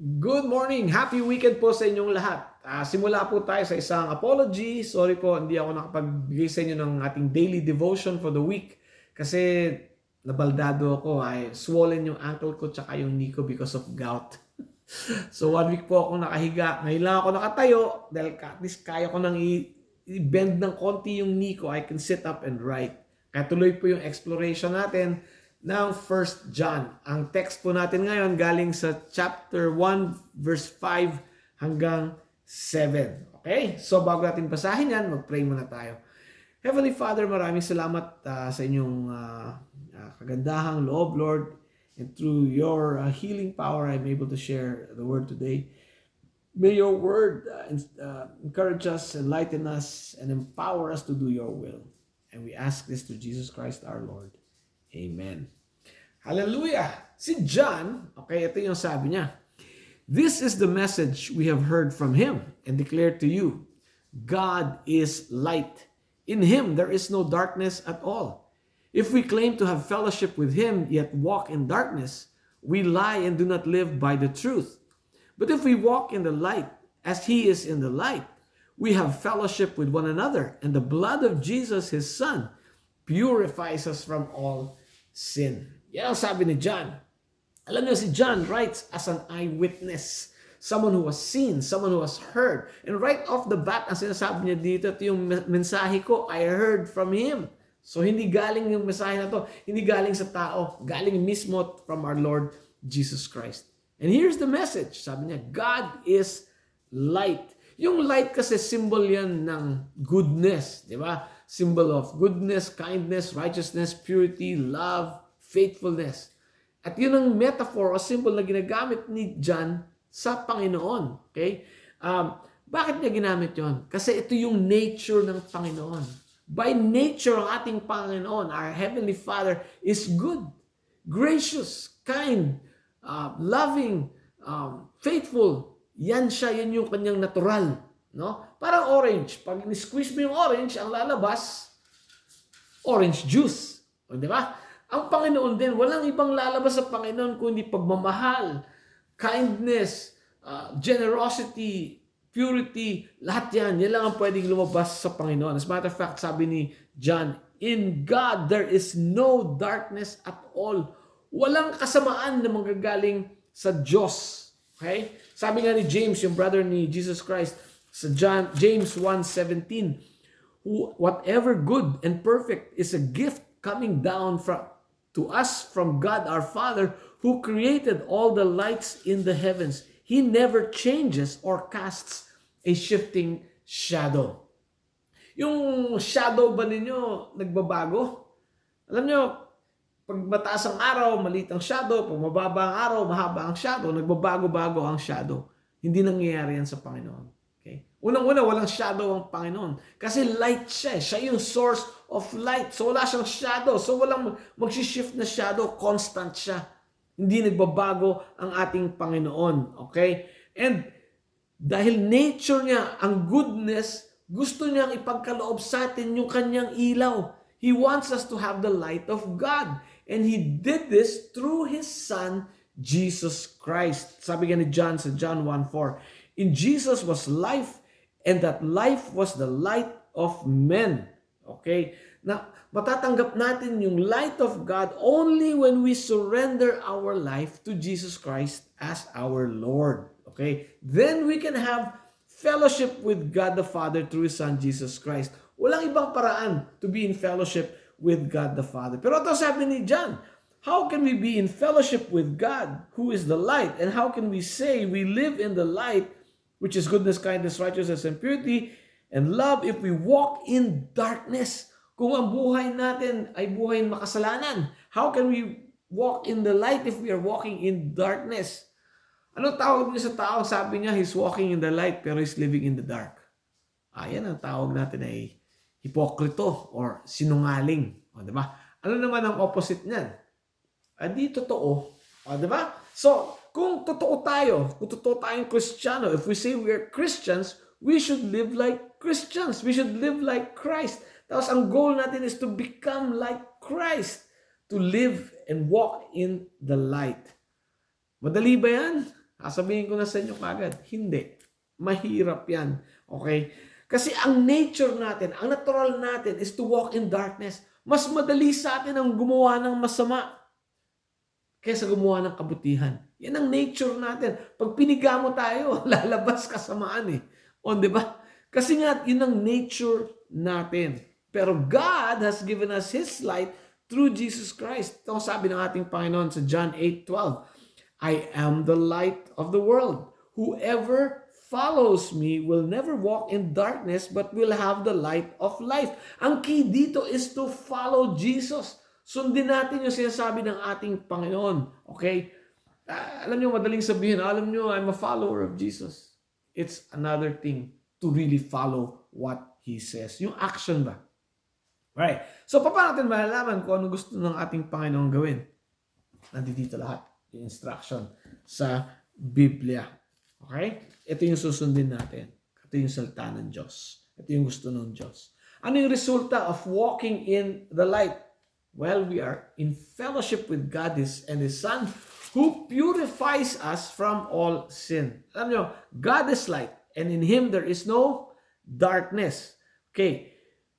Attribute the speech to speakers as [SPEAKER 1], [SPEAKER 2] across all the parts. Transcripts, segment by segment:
[SPEAKER 1] Good morning! Happy weekend po sa inyong lahat. Simula po tayo sa isang apology. Sorry po, hindi ako nakapagbigay sa inyo ng ating daily devotion for the week kasi nabaldado ako. Swollen yung ankle ko tsaka yung knee ko because of gout. So 1 week po ako nakahiga. Ngayon lang ako nakatayo dahil at least kaya ko nang i-bend ng konti yung knee ko. I can sit up and write. Kaya tuloy po yung exploration natin ng 1 John. Ang text po natin ngayon galing sa chapter 1 verse 5 hanggang 7. Okay? So bago natin basahin yan, mag-pray muna tayo. Heavenly Father, maraming salamat sa inyong kagandahang loob, Lord. And through your healing power, I'm able to share the word today. May your word encourage us, enlighten us, and empower us to do your will. And we ask this to Jesus Christ our Lord. Amen. Hallelujah! Si John, okay, ito yung sabi niya. This is the message we have heard from him and declared to you. God is light. In him there is no darkness at all. If we claim to have fellowship with him yet walk in darkness, we lie and do not live by the truth. But if we walk in the light as he is in the light, we have fellowship with one another, and the blood of Jesus, his son, purifies us from all sin. Yan ang sabi ni John. Alam niyo, si John writes as an eyewitness. Someone who has seen, someone who has heard. And right off the bat, ang sinasabi niya dito, ito yung mensahe ko, I heard from him. So hindi galing yung mensahe na to, hindi galing sa tao, galing mismo from our Lord Jesus Christ. And here's the message. Sabi niya, God is light. Yung light kasi symbol yan ng goodness, di ba? Symbol of goodness, kindness, righteousness, purity, love, faithfulness. At yun ang metaphor o symbol na ginagamit ni John sa Panginoon. Okay? Bakit niya ginamit yon? Kasi ito yung nature ng Panginoon. By nature, ang ating Panginoon, our Heavenly Father, is good, gracious, kind, loving, faithful. Yan siya, yan yung kanyang natural. No? Parang orange. Pag ni-squeeze mo yung orange, ang lalabas, orange juice. O, di ba? Ang Panginoon din, walang ibang lalabas sa Panginoon kundi pagmamahal, kindness, generosity, purity, lahat yan. Yan lang ang pwedeng lumabas sa Panginoon. As a matter of fact, sabi ni John, in God there is no darkness at all. Walang kasamaan na manggagaling sa Diyos. Okay? Sabi nga ni James, yung brother ni Jesus Christ, sa James 1:17, whatever good and perfect is a gift coming down to us from God our Father, who created all the lights in the heavens. He never changes or casts a shifting shadow. Yung shadow ba ninyo nagbabago? Alam nyo, pag mataas ang araw, maliit ang shadow. Pag mababa ang araw, mahaba ang shadow. Nagbabago-bago ang shadow. Hindi nangyayari yan sa Panginoon. Okay? Unang-una, walang shadow ang Panginoon. Kasi light siya. Siya yung source of light. So wala siyang shadow. So walang magsishift na shadow. Constant siya. Hindi nagbabago ang ating Panginoon. Okay? And dahil nature niya, ang goodness, gusto niyang ipagkaloob sa atin yung kanyang ilaw. He wants us to have the light of God. And He did this through His Son, Jesus Christ. Sabi nga ni John sa John 1:4, in Jesus was life, and that life was the light of men. Okay? Na matatanggap natin yung light of God only when we surrender our life to Jesus Christ as our Lord. Okay? Then we can have fellowship with God the Father through His Son, Jesus Christ. Walang ibang paraan to be in fellowship with God the Father. Pero ito sabi ni John, how can we be in fellowship with God, who is the light? And how can we say we live in the light, which is goodness, kindness, righteousness, and purity, and love, if we walk in darkness? Kung ang buhay natin ay buhay makasalanan, how can we walk in the light if we are walking in darkness? Ano tawag niya sa tao? Sabi niya, he's walking in the light pero he's living in the dark. Ayan ang tawag natin ay hipokrito or sinungaling. O, diba? Ano naman ang opposite niyan? Di totoo. O, diba? So, kung totoo tayo, kung totoo tayong Kristiyano, if we say we are Christians, we should live like Christians. We should live like Christ. Tapos ang goal natin is to become like Christ. To live and walk in the light. Madali ba yan? Sasabihin ko na sa inyo kagad, hindi. Mahirap yan. Okay? Kasi ang nature natin, ang natural natin is to walk in darkness. Mas madali sa atin ang gumawa ng masama kaysa gumawa ng kabutihan. Yan ang nature natin. Pag piniga mo tayo, lalabas kasamaan eh. O, di ba? Kasi nga, yun ang nature natin. Pero God has given us His light through Jesus Christ. Ito ang sabi ng ating Panginoon sa John 8:12. I am the light of the world. Whoever follows me will never walk in darkness but will have the light of life. Ang key dito is to follow Jesus. Sundin natin yung sinasabi ng ating Panginoon. Okay? Alam nyo, madaling sabihin, alam nyo, I'm a follower of Jesus. It's another thing to really follow what He says. Yung action ba? Right. So, paano natin malalaman kung ano gusto ng ating Panginoon gawin? Nandito lahat. Yung instruction sa Biblia. Okay? Ito yung susundin natin. Ito yung salita ng Diyos. Ito yung gusto ng Diyos. Ano yung resulta of walking in the light? Well, we are in fellowship with God and His Son who purifies us from all sin. Alam nyo, God is light and in Him there is no darkness. Okay.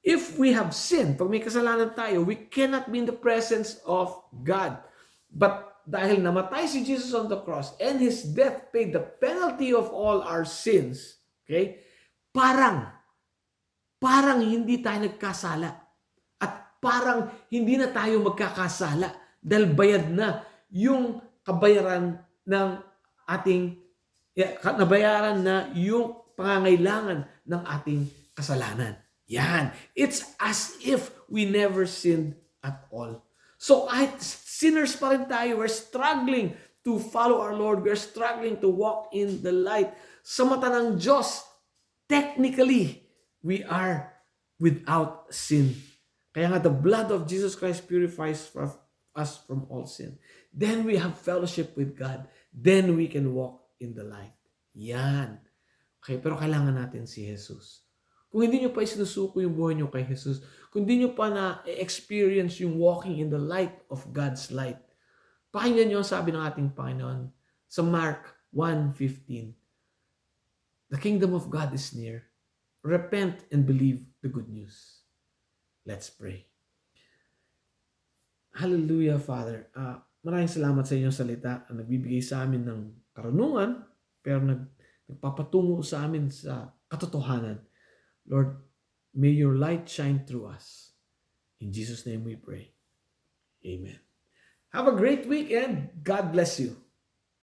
[SPEAKER 1] If we have sin, pag may kasalanan tayo, we cannot be in the presence of God. But dahil namatay si Jesus on the cross and His death paid the penalty of all our sins, okay? Parang hindi tayo nagkasala. At parang hindi na tayo magkakasala dahil bayad na yung kabayaran ng ating, nabayaran na yung pangangailangan ng ating kasalanan. Yan. It's as if we never sinned at all. So, sinners pa rin tayo. We're struggling to follow our Lord. We're struggling to walk in the light. Sa mata ng Diyos, technically, we are without sin. Kaya nga, the blood of Jesus Christ purifies us from all sin. Then we have fellowship with God. Then we can walk in the light. Yan. Okay, pero kailangan natin si Jesus. Kung hindi nyo pa isinusuko yung buhay nyo kay Jesus, kung hindi nyo pa na-experience yung walking in the light of God's light, pakinggan nyo ang sabi ng ating Panginoon sa Mark 1:15. The kingdom of God is near. Repent and believe the good news. Let's pray. Hallelujah, Father. Maraming salamat sa inyong salita ang nagbibigay sa amin ng karunungan, pero nagpapatungo sa amin sa katotohanan. Lord, may your light shine through us. In Jesus' name we pray. Amen. Have a great week and God bless you.